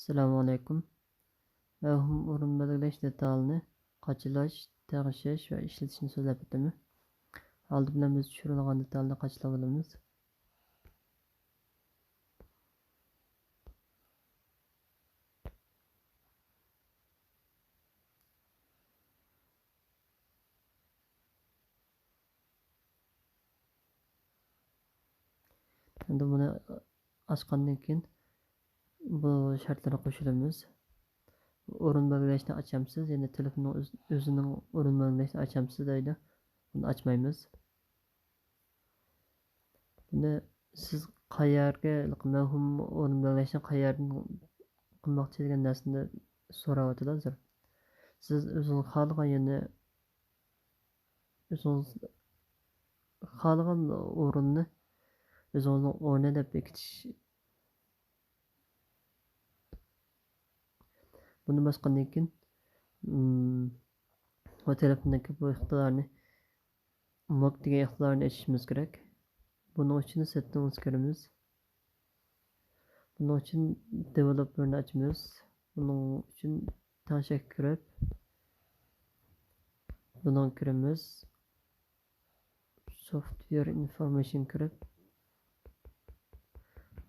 Assalomu alaykum. Mavhum o'rin belgilash detalini qachalash, tegishlash va ishlatishni so'zlab o'taman. Oldi bilan biz tushirilgan detalni qachlab olamiz. Endi buni ochgandan keyin bu shartlarga qo'shilamiz. O'rin belgilashni ochamsiz, ya'ni telefonning o'zining o'rin belgilashni ochamsiz deydi. Buni ochmaymiz. Buni siz qayerga mavhum o'rin belgilashni qayerdan qilmoqchi degan narsani so'rayotganlar hozir. Siz o'zingiz xohlagan yerni o'zingiz xohlagan o'rinni o'zingizning o'rni deb bekitish. Buni bosgandan keyin o telefondagi bu iqtidorni mock degan iqtidorni ochishimiz kerak. Buning uchun settingga kiramiz. Buning uchun developerni ochamiz. Buning uchun tanshak kirib bundan kiramiz. Software information kirib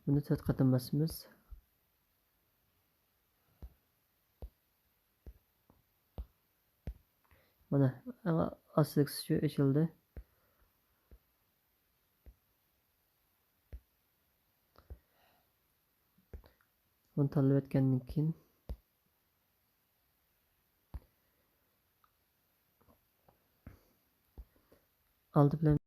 buni 4 qatam basamiz. Mana asix shu ochildi. Bunu tanlab etgandan keyin oldi bilan